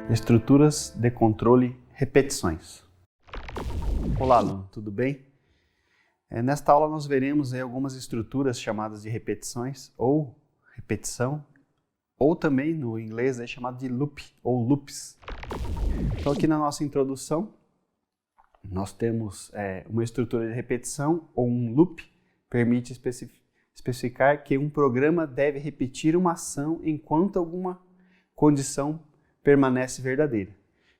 Estruturas de controle repetições. Olá, aluno, tudo bem? Nesta aula nós veremos algumas estruturas chamadas de repetições ou repetição, ou também no inglês é chamado de loop ou loops. Então aqui na nossa introdução nós temos uma estrutura de repetição ou um loop, permite especificar que um programa deve repetir uma ação enquanto alguma condição permanece verdadeira.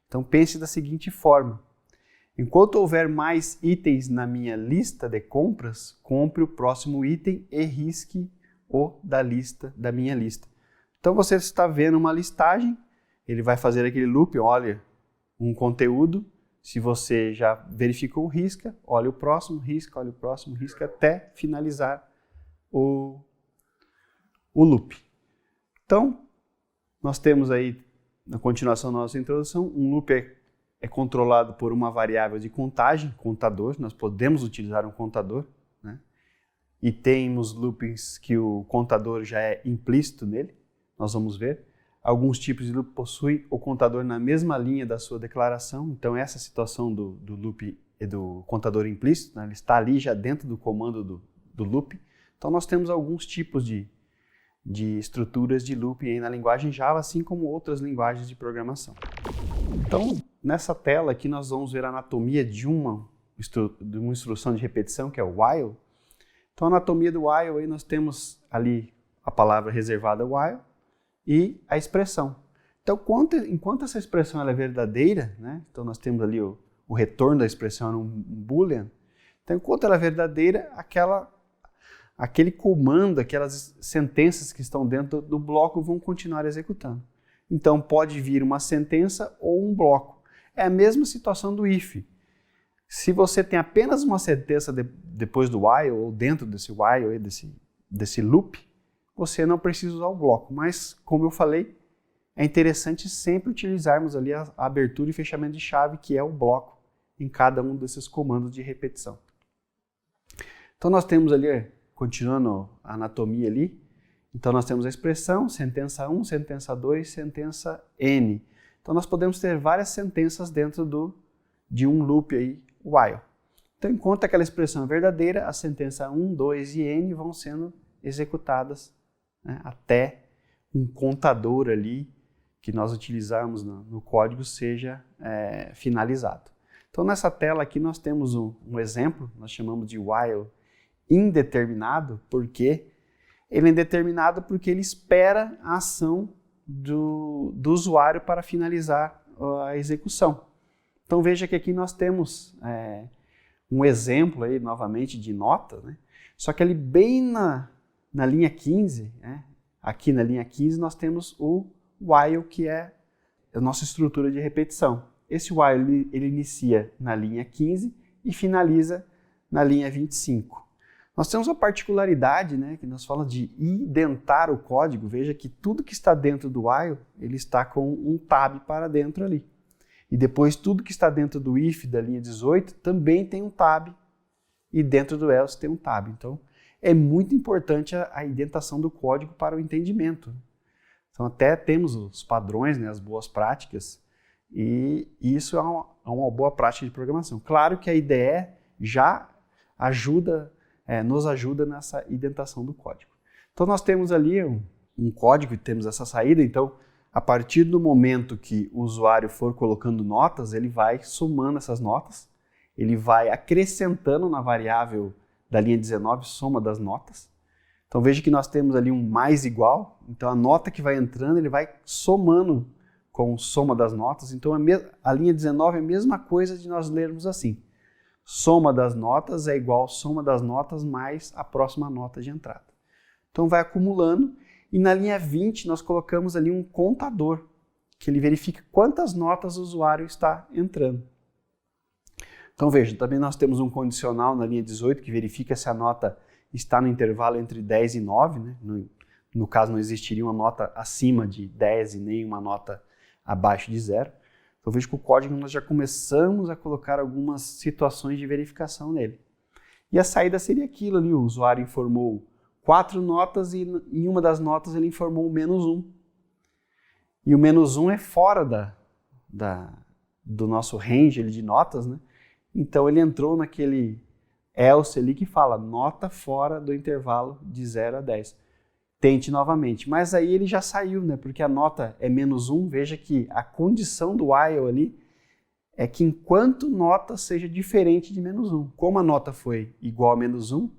Então pense da seguinte forma: enquanto houver mais itens na minha lista de compras, compre o próximo item e risque-o da minha lista. Então você está vendo uma listagem, ele vai fazer aquele loop, olha um conteúdo, se você já verificou, risca, olha o próximo, risca, olha o próximo, risca, até finalizar o loop. Então, nós temos aí, na continuação da nossa introdução, um loop é controlado por uma variável de contagem, contador, nós podemos utilizar um contador, né? E temos loopings que o contador já é implícito nele, nós vamos ver. Alguns tipos de loop possuem o contador na mesma linha da sua declaração, então essa situação do loop e do contador implícito, né? Ele está ali já dentro do comando do loop. Então nós temos alguns tipos de estruturas de loop aí na linguagem Java, assim como outras linguagens de programação. Então, nessa tela aqui nós vamos ver a anatomia de uma instrução de repetição, que é o while. Então, a anatomia do while, aí nós temos ali a palavra reservada while e a expressão. Então, enquanto essa expressão ela é verdadeira, né? Então nós temos ali o retorno da expressão é um boolean. Então, enquanto ela é verdadeira, aquele comando, aquelas sentenças que estão dentro do bloco vão continuar executando. Então, pode vir uma sentença ou um bloco. É a mesma situação do if. Se você tem apenas uma sentença depois do while, ou dentro desse while, desse loop, você não precisa usar o bloco. Mas, como eu falei, é interessante sempre utilizarmos ali a abertura e fechamento de chave, que é o bloco, em cada um desses comandos de repetição. Então, nós temos ali, continuando a anatomia ali, então nós temos a expressão, sentença 1, sentença 2, sentença N. Então nós podemos ter várias sentenças dentro de um loop aí, while. Então enquanto aquela expressão é verdadeira, a sentença 1, 2 e N vão sendo executadas, né, até um contador ali que nós utilizarmos no código seja finalizado. Então nessa tela aqui nós temos um exemplo, nós chamamos de while indeterminado, porque ele é indeterminado porque ele espera a ação do usuário para finalizar a execução. Então veja que aqui nós temos um exemplo aí novamente de nota, né? Só que ali bem na linha 15, né? Aqui na linha 15 nós temos o while, que é a nossa estrutura de repetição. Esse while ele inicia na linha 15 e finaliza na linha 25. Nós temos uma particularidade, né, que nós falamos de indentar o código. Veja que tudo que está dentro do while, ele está com um tab para dentro ali. E depois tudo que está dentro do if da linha 18 também tem um tab, e dentro do else tem um tab. Então é muito importante a indentação do código para o entendimento. Então até temos os padrões, né, as boas práticas, e isso é uma boa prática de programação. Claro que a IDE já nos ajuda nessa indentação do código. Então nós temos ali um código e temos essa saída. Então, a partir do momento que o usuário for colocando notas, ele vai somando essas notas, ele vai acrescentando na variável da linha 19, soma das notas. Então veja que nós temos ali um mais igual, então a nota que vai entrando, ele vai somando com soma das notas. Então a linha 19 é a mesma coisa de nós lermos assim: soma das notas é igual soma das notas mais a próxima nota de entrada. Então vai acumulando, e na linha 20 nós colocamos ali um contador, que ele verifica quantas notas o usuário está entrando. Então veja, também nós temos um condicional na linha 18, que verifica se a nota está no intervalo entre 10 e 9, né? No caso não existiria uma nota acima de 10 e nem uma nota abaixo de 0. Então vejo que o código nós já começamos a colocar algumas situações de verificação nele. E a saída seria aquilo ali: o usuário informou 4 notas e em uma das notas ele informou -1. E o -1 é fora do nosso range de notas, né? Então ele entrou naquele else ali que fala nota fora do intervalo de 0 a 10. Tente novamente. Mas aí ele já saiu, né? Porque a nota é -1. Veja que a condição do while ali é que enquanto nota seja diferente de -1. Como a nota foi igual a -1,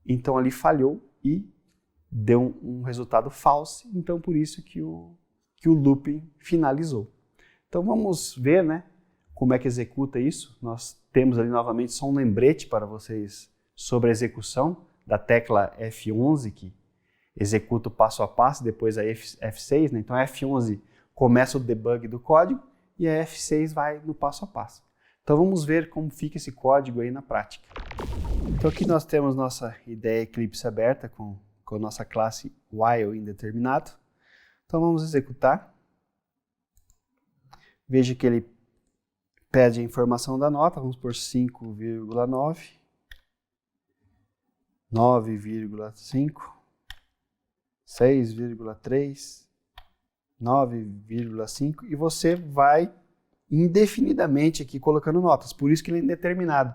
então ali falhou e deu um resultado false. Então por isso que o looping finalizou. Então vamos ver, né, como é que executa isso. Nós temos ali novamente só um lembrete para vocês sobre a execução da tecla F11, que executa o passo a passo, depois a F6, né? Então a F11 começa o debug do código e a F6 vai no passo a passo. Então vamos ver como fica esse código aí na prática. Então aqui nós temos nossa ideia Eclipse aberta com a nossa classe while indeterminado. Então vamos executar. Veja que ele pede a informação da nota, vamos por 5,9, 9,5, 6,3, 9,5 e você vai indefinidamente aqui colocando notas, por isso que ele é indeterminado.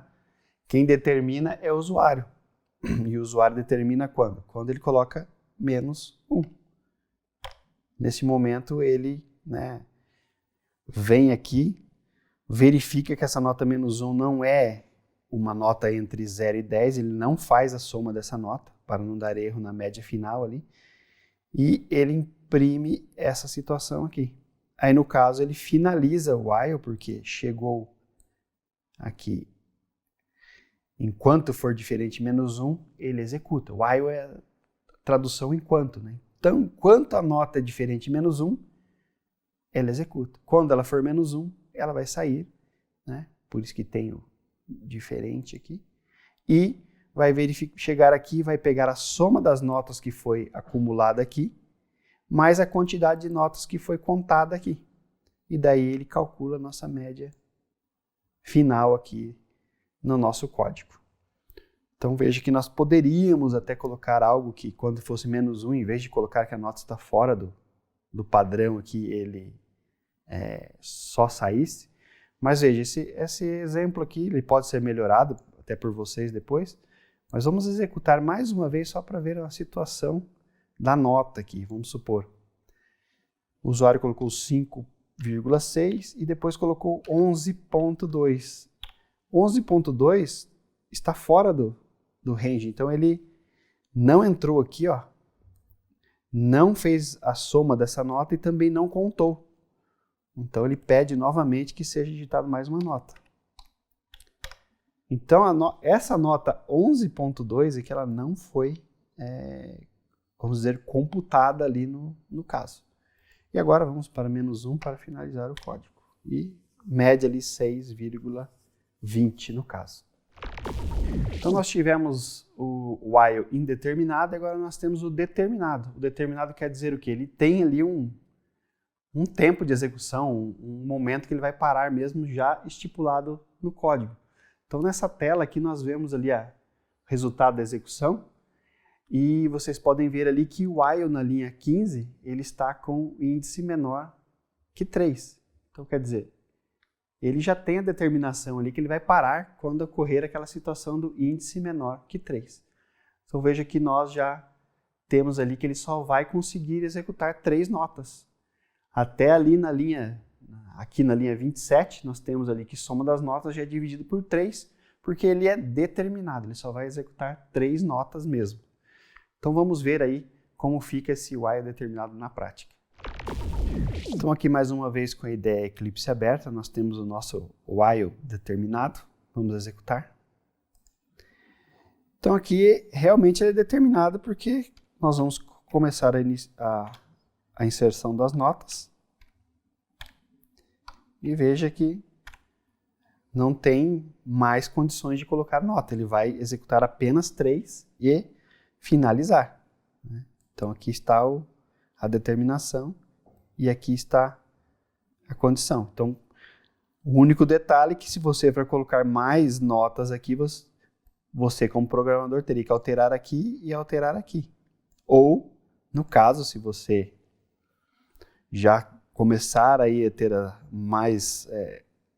Quem determina é o usuário. E o usuário determina quando? Quando ele coloca -1. Nesse momento ele, né, vem aqui, verifica que essa nota -1 não é uma nota entre 0 e 10, ele não faz a soma dessa nota, para não dar erro na média final ali, e ele imprime essa situação aqui. Aí no caso ele finaliza o while, porque chegou aqui, enquanto for diferente de -1, ele executa. While é a tradução enquanto, né? Então, enquanto a nota é diferente de -1, ela executa. Quando ela for -1, ela vai sair, né? Por isso que tem o diferente aqui. E vai chegar aqui, vai pegar a soma das notas que foi acumulada aqui, mais a quantidade de notas que foi contada aqui. E daí ele calcula a nossa média final aqui no nosso código. Então veja que nós poderíamos até colocar algo que quando fosse -1, em vez de colocar que a nota está fora do padrão aqui, ele só saísse. Mas veja, esse exemplo aqui ele pode ser melhorado até por vocês depois, mas vamos executar mais uma vez só para ver a situação da nota aqui. Vamos supor, o usuário colocou 5,6 e depois colocou 11,2. 11,2 está fora do range, então ele não entrou aqui, ó, não fez a soma dessa nota e também não contou. Então ele pede novamente que seja digitado mais uma nota. Então essa nota 11,2 é que ela não foi, vamos dizer, computada ali no caso. E agora vamos para -1 para finalizar o código. E média ali 6,20 no caso. Então nós tivemos o while indeterminado e agora nós temos o determinado. O determinado quer dizer o quê? Ele tem ali um tempo de execução, um momento que ele vai parar mesmo já estipulado no código. Então nessa tela aqui nós vemos ali o resultado da execução e vocês podem ver ali que o while na linha 15 ele está com índice menor que 3. Então quer dizer, ele já tem a determinação ali que ele vai parar quando ocorrer aquela situação do índice menor que 3. Então veja que nós já temos ali que ele só vai conseguir executar 3 notas. Até ali aqui na linha 27, nós temos ali que soma das notas já é dividido por 3, porque ele é determinado, ele só vai executar 3 notas mesmo. Então vamos ver aí como fica esse while determinado na prática. Então aqui mais uma vez com a ideia Eclipse aberta, nós temos o nosso while determinado, vamos executar. Então aqui realmente ele é determinado porque nós vamos começar a inserção das notas e veja que não tem mais condições de colocar nota, ele vai executar apenas 3 e finalizar. Então aqui está a determinação e aqui está a condição. Então o único detalhe é que se você for colocar mais notas aqui, você como programador teria que alterar aqui e alterar aqui. Ou, no caso, se você já começar aí a ter mais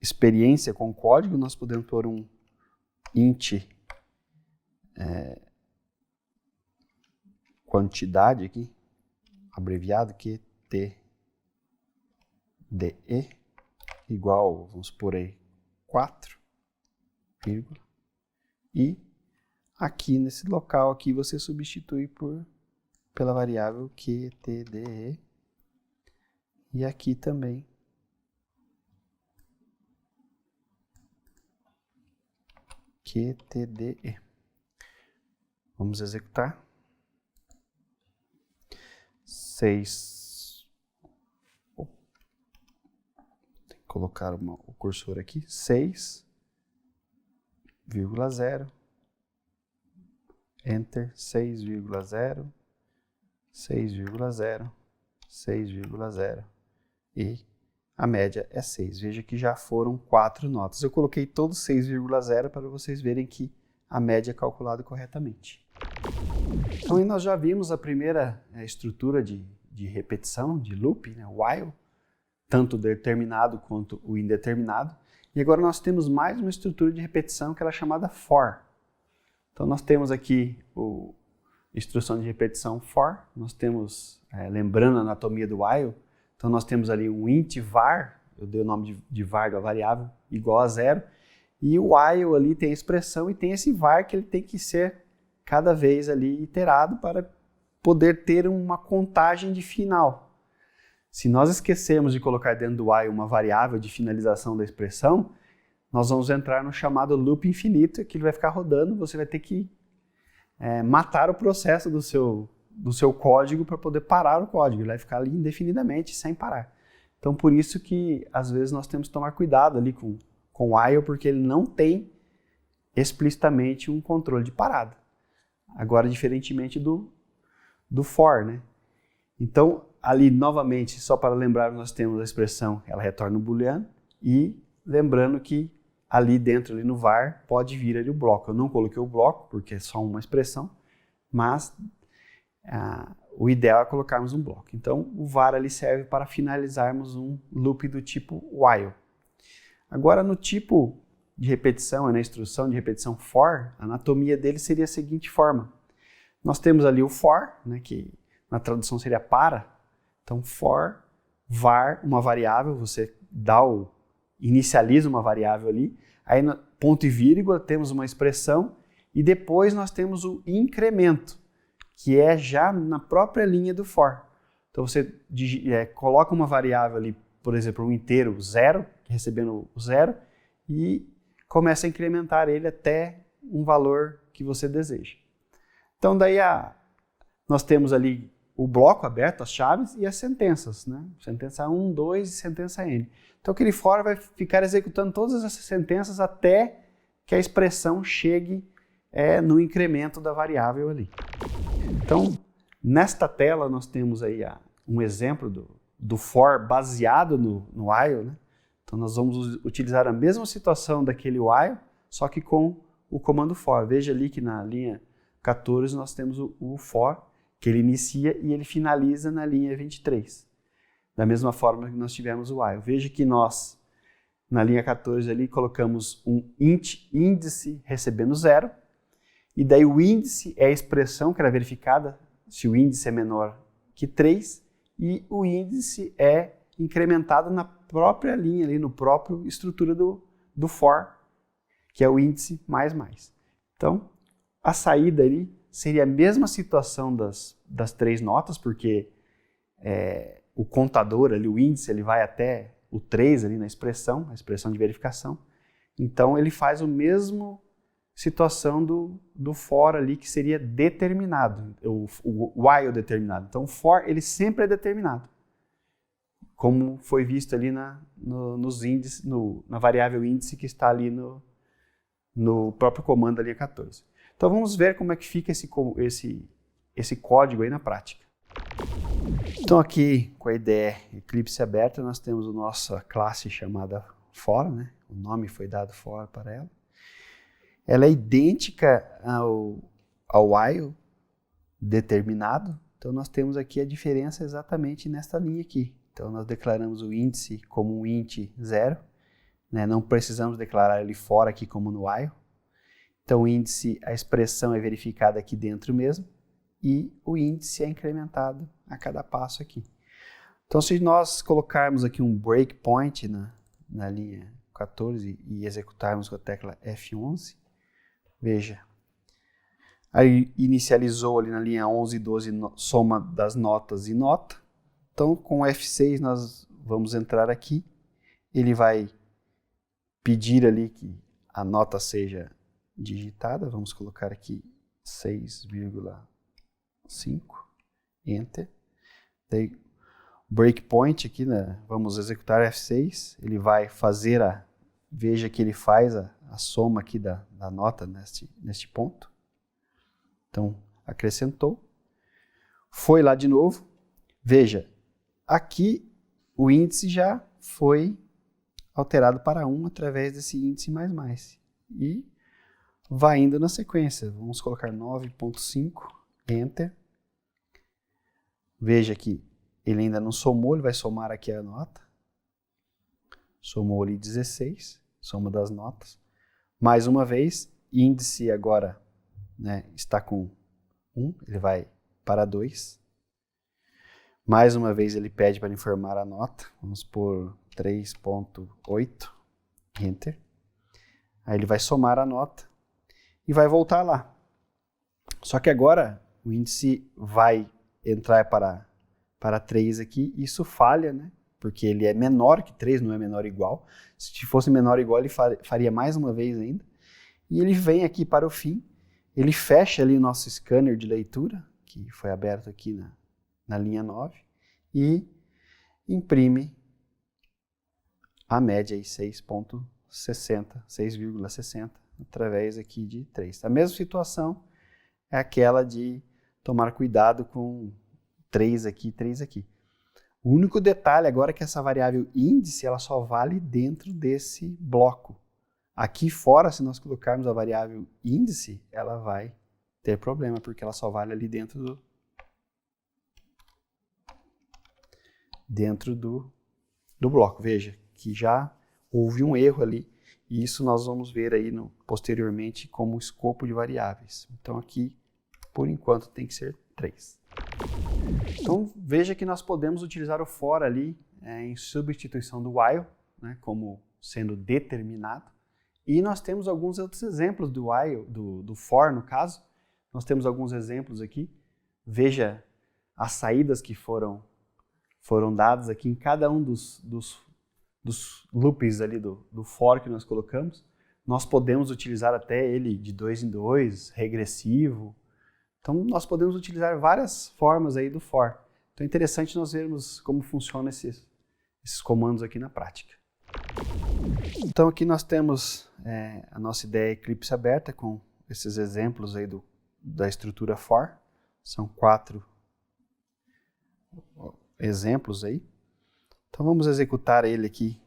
experiência com o código, nós podemos pôr um int quantidade aqui, abreviado QTDE, igual, vamos pôr aí 4, vírgula, e aqui nesse local aqui você substitui pela variável QTDE, e aqui também QTDE. Vamos executar. 6. Tem que colocar o cursor aqui. 6,0. Enter. 6,0. 6,0. 6,0. E a média é 6. Veja que já foram 4 notas. Eu coloquei todos 6,0 para vocês verem que a média é calculada corretamente. Então, aí nós já vimos a primeira estrutura de repetição, de loop, né, while, tanto o determinado quanto o indeterminado. E agora nós temos mais uma estrutura de repetição que ela é chamada for. Então, nós temos aqui a instrução de repetição for. Nós temos, lembrando a anatomia do while, então nós temos ali um int var, eu dei o nome de var da variável, igual a 0. E o while ali tem a expressão e tem esse var que ele tem que ser cada vez ali iterado para poder ter uma contagem de final. Se nós esquecermos de colocar dentro do while uma variável de finalização da expressão, nós vamos entrar no chamado loop infinito, que ele vai ficar rodando, você vai ter que matar o processo do seu código para poder parar o código, ele vai ficar ali indefinidamente, sem parar. Então, por isso que, às vezes, nós temos que tomar cuidado ali com o while, porque ele não tem explicitamente um controle de parada. Agora, diferentemente do for, né? Então, ali, novamente, só para lembrar, nós temos a expressão, ela retorna um booleano, e lembrando que ali dentro, ali no var, pode vir ali o bloco. Eu não coloquei o bloco, porque é só uma expressão, mas o ideal é colocarmos um bloco. Então, o var ali serve para finalizarmos um loop do tipo while. Agora, no tipo de repetição, na instrução de repetição for, a anatomia dele seria a seguinte forma. Nós temos ali o for, né, que na tradução seria para. Então, for, var, uma variável, você inicializa uma variável ali. Aí, ponto e vírgula, temos uma expressão. E depois nós temos o incremento, que é já na própria linha do for. Então, você coloca uma variável ali, por exemplo, um inteiro 0, recebendo o 0, e começa a incrementar ele até um valor que você deseja. Então, daí nós temos ali o bloco aberto, as chaves e as sentenças, né? Sentença 1, 2 e sentença N. Então, aquele for vai ficar executando todas essas sentenças até que a expressão chegue no incremento da variável ali. Então, nesta tela, nós temos aí um exemplo do for baseado no while, né? Então, nós vamos utilizar a mesma situação daquele while, só que com o comando for. Veja ali que na linha 14 nós temos o for, que ele inicia e ele finaliza na linha 23. Da mesma forma que nós tivemos o while. Veja que nós, na linha 14 ali, colocamos um índice recebendo 0, e daí o índice é a expressão que era verificada, se o índice é menor que 3, e o índice é incrementado na própria linha, ali, no próprio estrutura do for, que é o índice mais. Então, a saída ali seria a mesma situação das 3 notas, porque o contador ali, o índice, ele vai até o 3 ali na expressão, a expressão de verificação. Então, ele faz a mesma situação do for ali, que seria determinado, o while determinado. Então, o for, ele sempre é determinado, como foi visto ali nos índices, na variável índice que está ali no próprio comando da linha 14. Então vamos ver como é que fica esse código aí na prática. Então aqui com a IDE Eclipse aberta, nós temos a nossa classe chamada for, né? O nome foi dado for para ela. Ela é idêntica ao while determinado, então nós temos aqui a diferença exatamente nesta linha aqui. Então, nós declaramos o índice como um int 0, né? Não precisamos declarar ele fora aqui como no while. Então, o índice, a expressão é verificada aqui dentro mesmo, e o índice é incrementado a cada passo aqui. Então, se nós colocarmos aqui um breakpoint na linha 14 e executarmos com a tecla F11, veja, aí inicializou ali na linha 11 e 12 soma das notas e nota. Então, com F6 nós vamos entrar aqui, ele vai pedir ali que a nota seja digitada, vamos colocar aqui 6,5, Enter. Daí, breakpoint aqui, né? Vamos executar F6, ele vai fazer veja que ele faz a soma aqui da nota neste ponto. Então, acrescentou. Foi lá de novo. Veja, aqui o índice já foi alterado para 1 através desse índice mais. E vai indo na sequência. Vamos colocar 9,5, Enter. Veja que ele ainda não somou, ele vai somar aqui a nota. Somou ali 16, soma das notas. Mais uma vez, índice agora, né, está com 1, ele vai para 2. Mais uma vez ele pede para informar a nota, vamos por 3,8, Enter. Aí ele vai somar a nota e vai voltar lá. Só que agora o índice vai entrar para 3 aqui, isso falha, né? Porque ele é menor que 3, não é menor ou igual. Se fosse menor ou igual, ele faria mais uma vez ainda. E ele vem aqui para o fim, ele fecha ali o nosso scanner de leitura, que foi aberto aqui na linha 9, e imprime a média aí, 6,60, através aqui de 3. A mesma situação é aquela de tomar cuidado com 3 aqui e 3 aqui. O único detalhe agora é que essa variável índice ela só vale dentro desse bloco. Aqui fora, se nós colocarmos a variável índice, ela vai ter problema, porque ela só vale ali dentro do bloco. Veja que já houve um erro ali, e isso nós vamos ver aí posteriormente como escopo de variáveis. Então aqui, por enquanto, tem que ser 3. Então veja que nós podemos utilizar o for ali em substituição do while, né, como sendo determinado. E nós temos alguns outros exemplos do while, do for no caso. Nós temos alguns exemplos aqui. Veja as saídas que foram dadas aqui em cada um dos loops ali do for que nós colocamos. Nós podemos utilizar até ele de 2 em 2, regressivo. Então, nós podemos utilizar várias formas aí do for. Então, é interessante nós vermos como funcionam esses comandos aqui na prática. Então, aqui nós temos a nossa ideia Eclipse aberta com esses exemplos aí da estrutura for. São 4 exemplos aí. Então, vamos executar ele aqui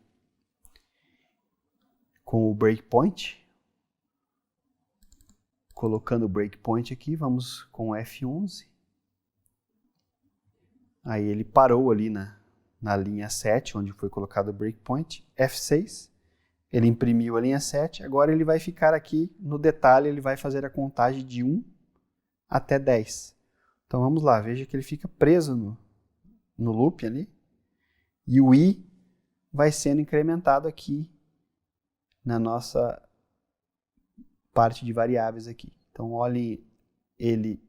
com o breakpoint. Colocando o breakpoint aqui, vamos com F11. Aí ele parou ali na linha 7, onde foi colocado o breakpoint. F6, ele imprimiu a linha 7, agora ele vai ficar aqui no detalhe, ele vai fazer a contagem de 1 até 10. Então vamos lá, veja que ele fica preso no loop ali, e o i vai sendo incrementado aqui na nossa parte de variáveis aqui. Então, olhem ele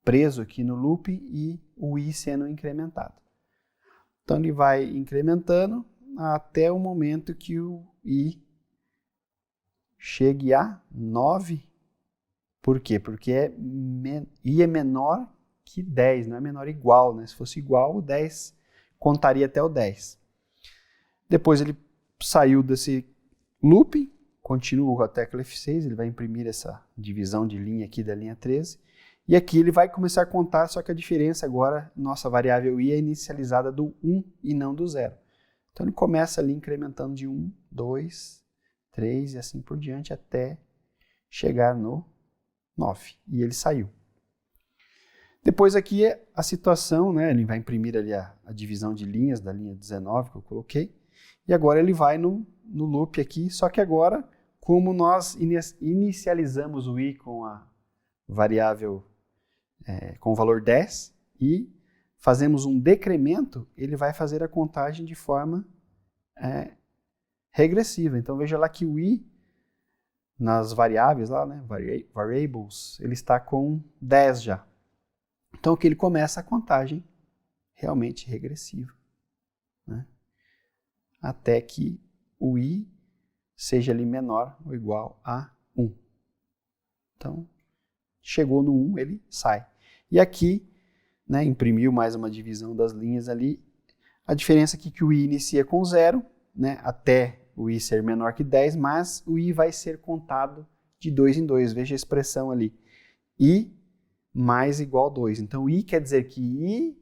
preso aqui no loop e o i sendo incrementado. Então, ele vai incrementando até o momento que o i chegue a 9. Por quê? Porque i é menor que 10, não é menor igual, né? Se fosse igual, o 10 contaria até o 10. Depois ele saiu desse loop, continua com a tecla F6, ele vai imprimir essa divisão de linha aqui da linha 13, e aqui ele vai começar a contar, só que a diferença agora, nossa variável i é inicializada do 1 e não do 0. Então ele começa ali incrementando de 1, 2, 3 e assim por diante até chegar no 9, e ele saiu. Depois aqui é a situação, né? Ele vai imprimir ali a divisão de linhas da linha 19 que eu coloquei. E agora ele vai no loop aqui, só que agora, como nós inicializamos o i com a variável com o valor 10 e fazemos um decremento, ele vai fazer a contagem de forma regressiva. Então veja lá que o i nas variáveis lá, né, variables, ele está com 10 já. Então que ele começa a contagem realmente regressiva, né, até que o i seja ali menor ou igual a 1. Então, chegou no 1, ele sai. E aqui, né, imprimiu mais uma divisão das linhas ali. A diferença aqui é que o i inicia com 0, né, até o i ser menor que 10, mas o i vai ser contado de 2 em 2. Veja a expressão ali. I mais igual a 2. Então, i quer dizer que i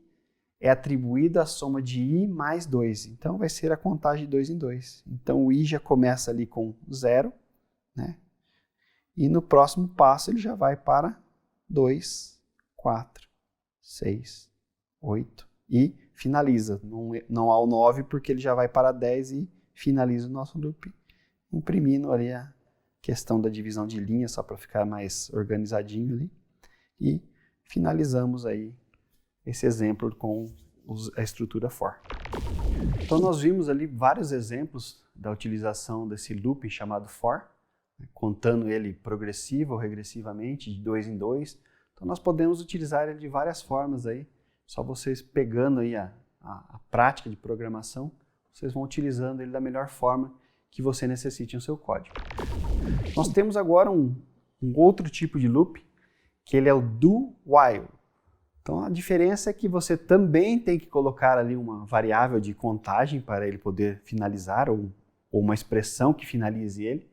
é atribuído à soma de i mais 2. Então, vai ser a contagem de 2 em 2. Então, o i já começa ali com 0, né? E no próximo passo, ele já vai para 2, 4, 6, 8 e finaliza. Não há o 9 porque ele já vai para 10 e finaliza o nosso loop, imprimindo ali a questão da divisão de linha, só para ficar mais organizadinho ali. E finalizamos aí esse exemplo com a estrutura for. Então nós vimos ali vários exemplos da utilização desse loop chamado for, né, contando ele progressivo ou regressivamente, de 2 em 2. Então nós podemos utilizar ele de várias formas aí, só vocês pegando aí a prática de programação, vocês vão utilizando ele da melhor forma que você necessite no seu código. Nós temos agora um outro tipo de loop, que ele é o do while. Então a diferença é que você também tem que colocar ali uma variável de contagem para ele poder finalizar, ou uma expressão que finalize ele.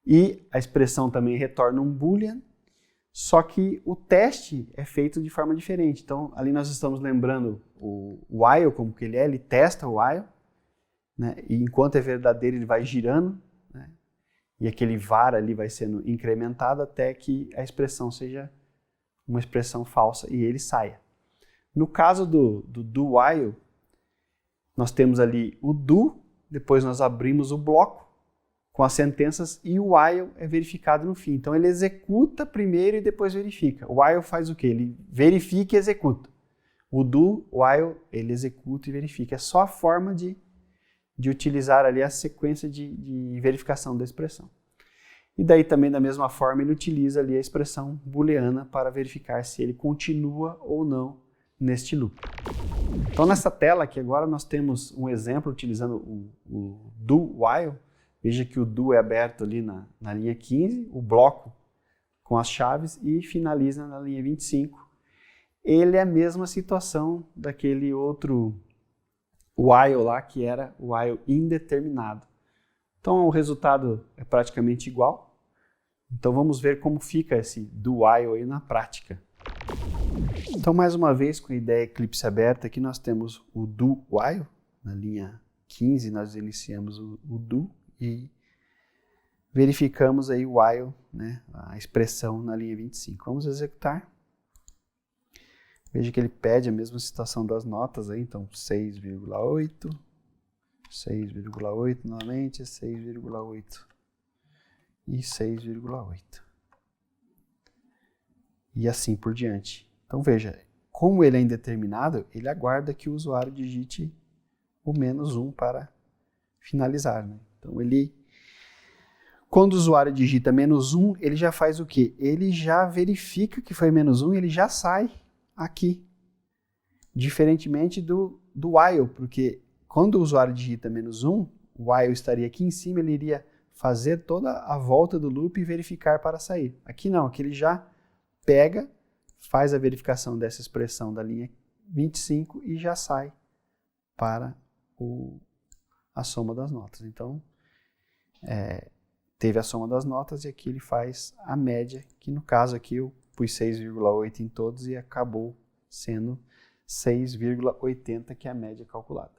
E a expressão também retorna um boolean, só que o teste é feito de forma diferente. Então ali nós estamos lembrando o while como que ele testa o while, né? E enquanto é verdadeiro ele vai girando, né? E aquele var ali vai sendo incrementado até que a expressão seja uma expressão falsa e ele saia. No caso do while, nós temos ali o do, depois nós abrimos o bloco com as sentenças e o while é verificado no fim. Então ele executa primeiro e depois verifica. O while faz o quê? Ele verifica e executa. O do while, ele executa e verifica. É só a forma de utilizar ali a sequência de verificação da expressão. E daí também, da mesma forma, ele utiliza ali a expressão booleana para verificar se ele continua ou não neste loop. Então, nessa tela aqui agora, nós temos um exemplo utilizando o do while. Veja que o do é aberto ali na linha 15, o bloco com as chaves, e finaliza na linha 25. Ele é a mesma situação daquele outro while lá, que era o while indeterminado. Então o resultado é praticamente igual. Então vamos ver como fica esse do while aí na prática. Então mais uma vez com a ideia Eclipse aberta, aqui nós temos o do while, na linha 15 nós iniciamos o do e verificamos aí o while, né, a expressão na linha 25. Vamos executar. Veja que ele pede a mesma situação das notas aí, então 6,8, 6,8 novamente, 6,8 e 6,8. E assim por diante. Então veja, como ele é indeterminado, ele aguarda que o usuário digite o -1 para finalizar, né? Então quando o usuário digita -1, ele já faz o quê? Ele já verifica que foi -1 e ele já sai aqui. Diferentemente do while, porque quando o usuário digita -1, o while estaria aqui em cima, ele iria fazer toda a volta do loop e verificar para sair. Aqui não, aqui ele já pega, faz a verificação dessa expressão da linha 25 e já sai para a soma das notas. Então, teve a soma das notas e aqui ele faz a média, que no caso aqui eu pus 6,8 em todos e acabou sendo 6,80, que é a média calculada.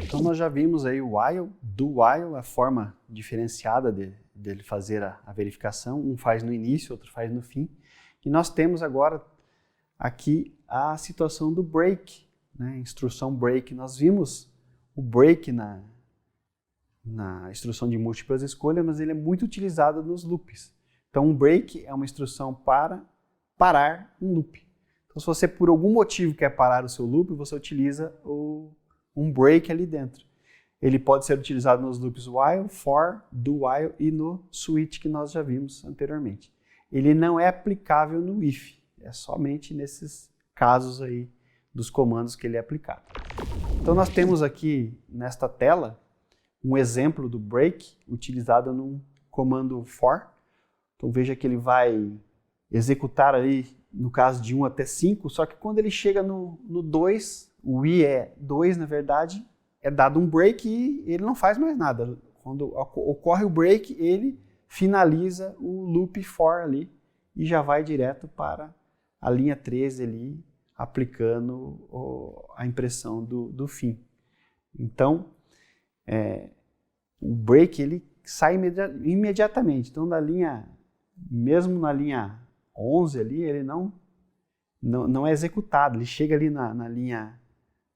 Então nós já vimos aí o while, do while, a forma diferenciada dele fazer a verificação. Um faz no início, outro faz no fim. E nós temos agora aqui a situação do break, né? Instrução break. Nós vimos o break na instrução de múltiplas escolhas, mas ele é muito utilizado nos loops. Então, um break é uma instrução para parar um loop. Então, se você por algum motivo quer parar o seu loop, você utiliza um break ali dentro. Ele pode ser utilizado nos loops while, for, do while e no switch que nós já vimos anteriormente. Ele não é aplicável no if, é somente nesses casos aí dos comandos que ele é aplicado. Então nós temos aqui nesta tela um exemplo do break utilizado num comando for. Então veja que ele vai executar ali no caso de 1 até 5, só que quando ele chega no 2, o i é 2 na verdade, é dado um break e ele não faz mais nada. Quando ocorre o break, ele finaliza o loop for ali e já vai direto para a linha 13 ali, aplicando a impressão do fim. Então, o break ele sai imediatamente. Então, mesmo na linha 11 ali, ele não é executado. Ele chega ali na linha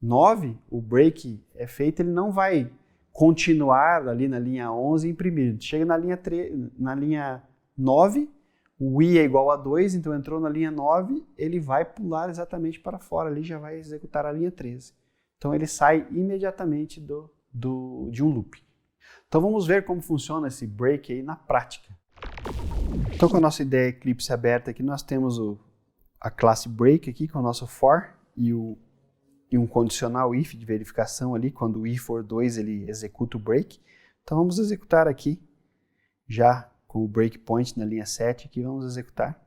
9, o break é feito, ele não vai continuar ali na linha 11 e imprimir. Chega na linha 9, o i é igual a 2, então entrou na linha 9, ele vai pular exatamente para fora, ali já vai executar a linha 13. Então ele sai imediatamente de um loop. Então vamos ver como funciona esse break aí na prática. Então com a nossa ideia Eclipse aberta aqui, nós temos a classe break aqui com o nosso for e um condicional if de verificação ali, quando o i for 2 ele executa o break. Então vamos executar aqui, já com o breakpoint na linha 7 aqui, vamos executar.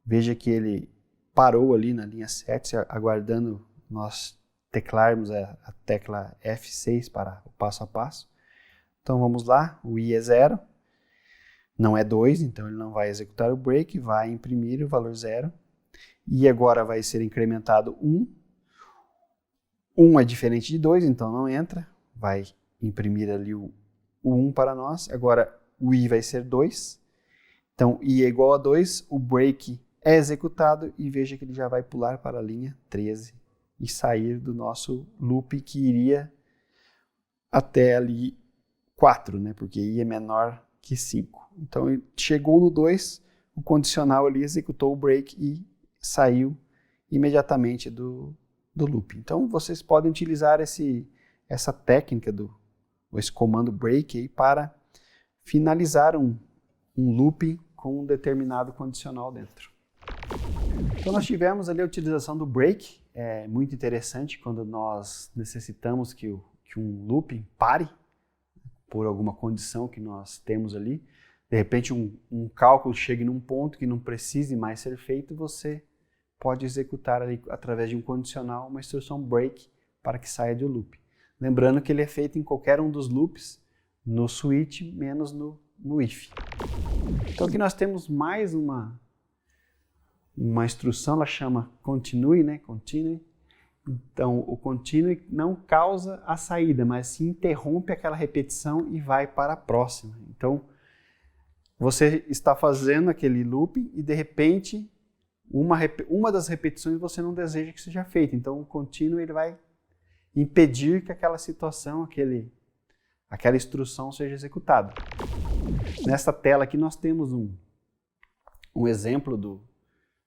Veja que ele parou ali na linha 7, aguardando nós teclarmos a tecla F6 para o passo a passo. Então vamos lá, o i é 0, não é 2, então ele não vai executar o break, vai imprimir o valor 0. E agora vai ser incrementado 1. 1 é diferente de 2, então não entra, vai imprimir ali o 1 para nós. Agora o i vai ser 2, então i é igual a 2, o break é executado e veja que ele já vai pular para a linha 13 e sair do nosso loop que iria até ali 4, né? Porque i é menor que 5. Então chegou no 2, o condicional ali executou o break e saiu imediatamente do loop. Então vocês podem utilizar essa técnica, esse comando break aí para finalizar um loop com um determinado condicional dentro. Então nós tivemos ali a utilização do break, é muito interessante quando nós necessitamos que um loop pare por alguma condição que nós temos ali. De repente um cálculo chegue num ponto que não precise mais ser feito, você pode executar ali através de um condicional uma instrução break para que saia do loop. Lembrando que ele é feito em qualquer um dos loops, no switch menos no if. Então aqui nós temos mais uma instrução, ela chama continue, né? Continue. Então o continue não causa a saída, mas se interrompe aquela repetição e vai para a próxima. Então você está fazendo aquele loop e de repente uma das repetições você não deseja que seja feita. Então o continue ele vai impedir que aquela situação, aquela instrução seja executada. Nesta tela aqui nós temos um exemplo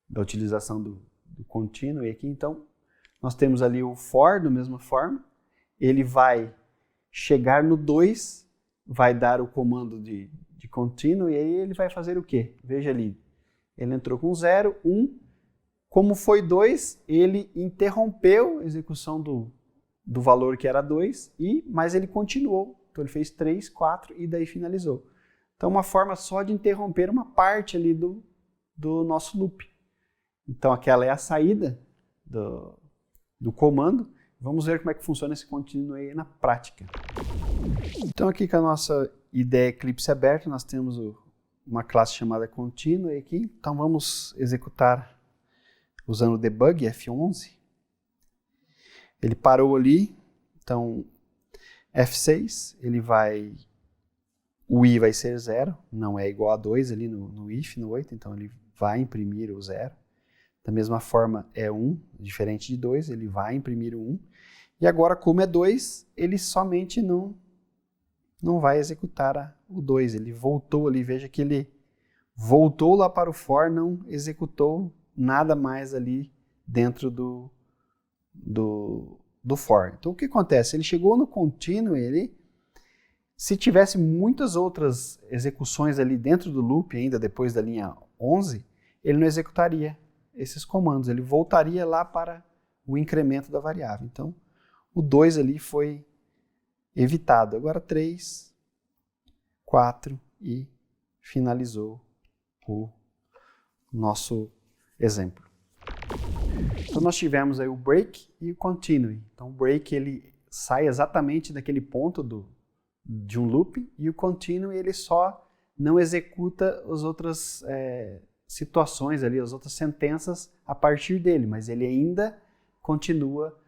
da utilização do continue aqui. Então nós temos ali o for da mesma forma, ele vai chegar no 2, vai dar o comando de continue e aí ele vai fazer o quê? Veja ali, ele entrou com 0, 1, como foi 2, ele interrompeu a execução do valor que era 2, mas ele continuou. Então ele fez 3, 4 e daí finalizou. Então uma forma só de interromper uma parte ali do nosso loop. Então aquela é a saída do comando. Vamos ver como é que funciona esse continue aí na prática. Então aqui com a nossa ideia Eclipse aberta, nós temos uma classe chamada continue aqui. Então vamos executar usando o debug F11. Ele parou ali, então F6, o i vai ser 0, não é igual a 2 ali no if, no 8, então ele vai imprimir o 0. Da mesma forma, é 1, diferente de 2, ele vai imprimir o 1. E agora, como é 2, ele somente não vai executar o 2. Ele voltou ali, veja que ele voltou lá para o for, não executou nada mais ali dentro do for. Então, o que acontece? Ele chegou no continue, se tivesse muitas outras execuções ali dentro do loop, ainda depois da linha 11, ele não executaria esses comandos, ele voltaria lá para o incremento da variável. Então, o 2 ali foi evitado. Agora 3, 4 e finalizou o nosso exemplo. Então nós tivemos aí o break e o continue. Então o break ele sai exatamente daquele ponto de um loop e o continue ele só não executa as outras situações ali, as outras sentenças a partir dele, mas ele ainda continua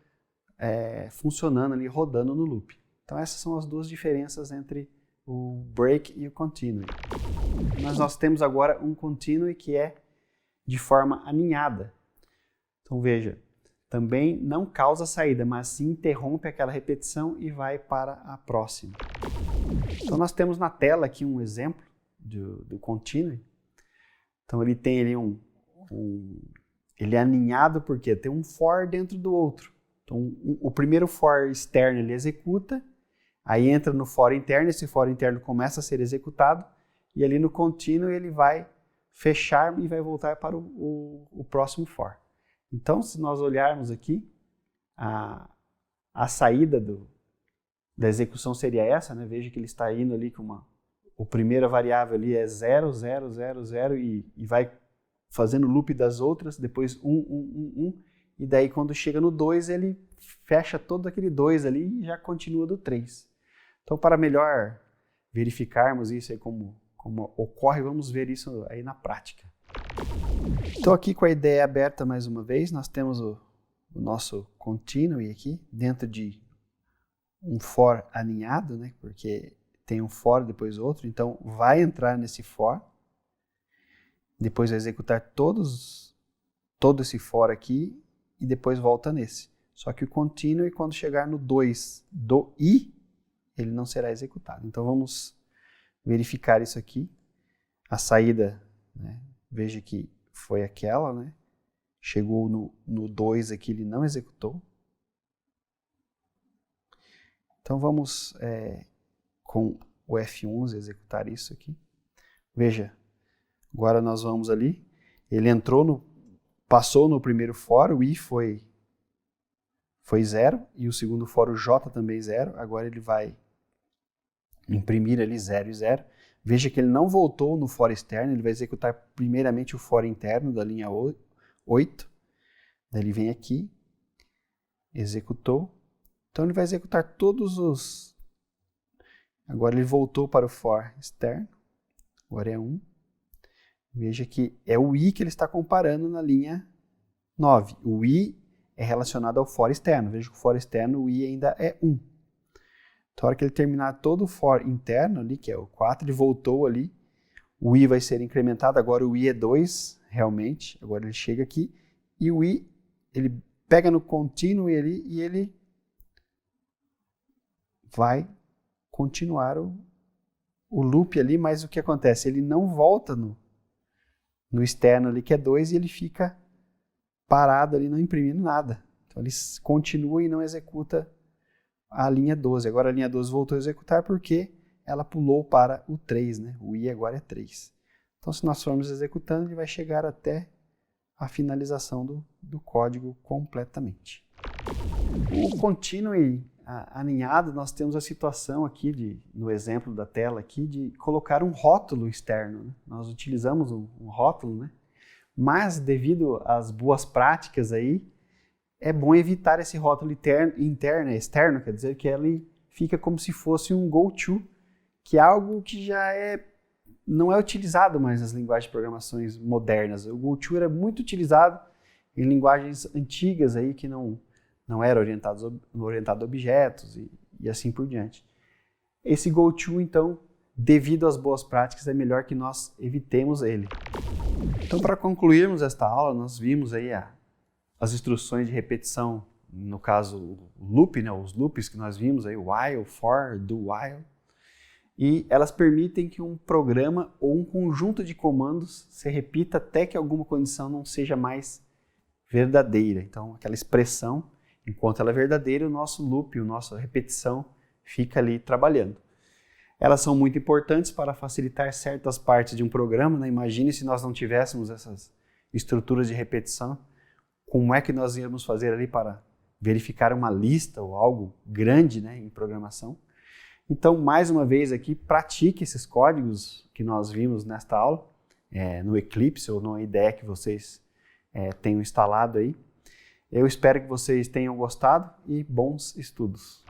funcionando ali, rodando no loop. Então essas são as duas diferenças entre o break e o continue. Mas nós temos agora um continue que é de forma aninhada. Então veja, também não causa saída, mas sim interrompe aquela repetição e vai para a próxima. Então nós temos na tela aqui um exemplo do continue. Então ele tem ali ele é aninhado porque tem um for dentro do outro. Então o primeiro for externo ele executa, aí entra no for interno, esse for interno começa a ser executado e ali no continue ele vai fechar e vai voltar para o próximo for. Então, se nós olharmos aqui, a saída da execução seria essa, né? Veja que ele está indo ali com a primeira variável ali é 0, 0, 0, 0 e vai fazendo o loop das outras, depois 1, 1, 1, 1, e daí quando chega no 2 ele fecha todo aquele 2 ali e já continua do 3. Então, para melhor verificarmos isso aí como ocorre, vamos ver isso aí na prática. Então aqui com a ideia aberta mais uma vez, nós temos o nosso continue aqui, dentro de um for aninhado, né? Porque tem um for depois outro, então vai entrar nesse for, depois vai executar todo esse for aqui e depois volta nesse. Só que o continue, quando chegar no 2 do i, ele não será executado. Então vamos verificar isso aqui. A saída, né? Veja que foi aquela, né? Chegou no 2 aqui, ele não executou. Então vamos com o F11 executar isso aqui. Veja, agora nós vamos ali, ele passou no primeiro for, o I foi 0, e o segundo for, o J também 0, agora ele vai imprimir ali 0 e 0. Veja que ele não voltou no for externo, ele vai executar primeiramente o for interno da linha 8. Daí ele vem aqui, executou. Então ele vai executar todos os... Agora ele voltou para o for externo, agora é 1. Veja que é o i que ele está comparando na linha 9. O i é relacionado ao for externo. Veja que o for externo, o i ainda é 1. Então, na hora que ele terminar todo o for interno ali, que é o 4, ele voltou ali, o i vai ser incrementado, agora o i é 2, realmente, agora ele chega aqui, e o i, ele pega no continue ali, e ele vai continuar o loop ali, mas o que acontece? Ele não volta no externo ali, que é 2, e ele fica parado ali, não imprimindo nada. Então, ele continua e não executa a linha 12. Agora a linha 12 voltou a executar porque ela pulou para o 3, né? O i agora é 3. Então, se nós formos executando, ele vai chegar até a finalização do código completamente. O continue aninhado, nós temos a situação aqui, no exemplo da tela aqui, de colocar um rótulo externo, né? Nós utilizamos um rótulo, né? Mas devido às boas práticas aí, é bom evitar esse rótulo externo, quer dizer que ele fica como se fosse um go-to, que é algo que já não é utilizado mais nas linguagens de programações modernas. O go-to era muito utilizado em linguagens antigas aí que não era orientado a objetos e assim por diante. Esse go-to, então, devido às boas práticas, é melhor que nós evitemos ele. Então, Então, para concluirmos esta aula, nós vimos aí as instruções de repetição, no caso o loop, né, os loops que nós vimos aí, while, for, do while, e elas permitem que um programa ou um conjunto de comandos se repita até que alguma condição não seja mais verdadeira. Então, aquela expressão, enquanto ela é verdadeira, o nosso loop, a nossa repetição fica ali trabalhando. Elas são muito importantes para facilitar certas partes de um programa, né? Imagine se nós não tivéssemos essas estruturas de repetição, como é que nós íamos fazer ali para verificar uma lista ou algo grande, né, em programação. Então, mais uma vez aqui, pratique esses códigos que nós vimos nesta aula, no Eclipse ou na IDE que vocês tenham instalado aí. Eu espero que vocês tenham gostado e bons estudos.